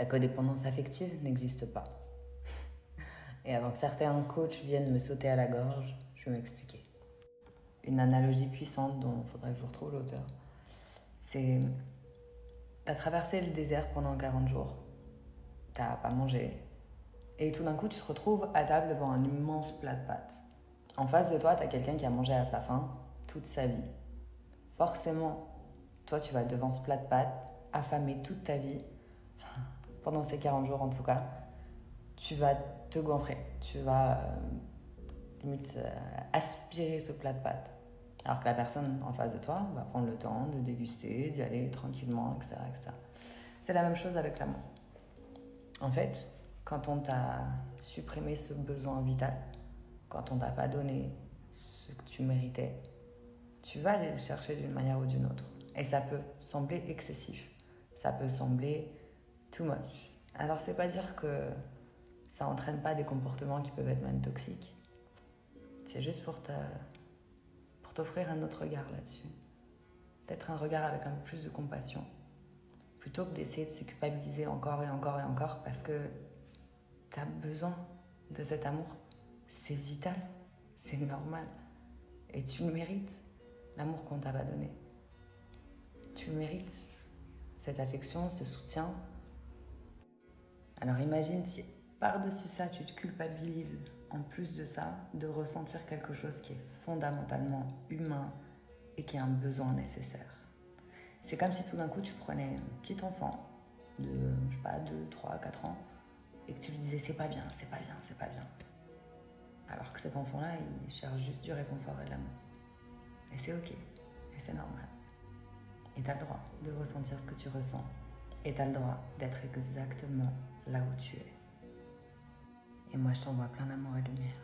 La codépendance affective n'existe pas. Et avant que certains coachs viennent me sauter à la gorge, je vais m'expliquer. Une analogie puissante dont il faudrait que je retrouve l'auteur. C'est... T'as traversé le désert pendant 40 jours. T'as pas mangé. Et tout d'un coup, tu te retrouves à table devant un immense plat de pâtes. En face de toi, t'as quelqu'un qui a mangé à sa faim toute sa vie. Forcément, toi, tu vas devant ce plat de pâtes, affamé toute ta vie, pendant ces 40 jours en tout cas, tu vas te goinfrer. Tu vas limite aspirer ce plat de pâtes. Alors que la personne en face de toi va prendre le temps de déguster, d'y aller tranquillement, etc., etc. C'est la même chose avec l'amour. En fait, quand on t'a supprimé ce besoin vital, quand on t'a pas donné ce que tu méritais, tu vas aller le chercher d'une manière ou d'une autre. Et ça peut sembler excessif. Ça peut sembler too much. Alors c'est pas dire que ça entraîne pas des comportements qui peuvent être même toxiques. C'est juste pour t'offrir un autre regard là-dessus. Peut-être un regard avec un peu plus de compassion. Plutôt que d'essayer de se culpabiliser encore et encore et encore parce que t'as besoin de cet amour. C'est vital, c'est normal. Et tu le mérites, l'amour qu'on t'a pas donné. Tu le mérites, cette affection, ce soutien. Alors imagine si par-dessus ça, tu te culpabilises, en plus de ça, de ressentir quelque chose qui est fondamentalement humain et qui est un besoin nécessaire. C'est comme si tout d'un coup, tu prenais un petit enfant de, je sais pas, 2, 3, 4 ans et que tu lui disais c'est pas bien, c'est pas bien, c'est pas bien. Alors que cet enfant-là, il cherche juste du réconfort et de l'amour. Et c'est ok, et c'est normal. Et t'as le droit de ressentir ce que tu ressens. Et t'as le droit d'être exactement là où tu es. Et moi, je t'envoie plein d'amour et de lumière.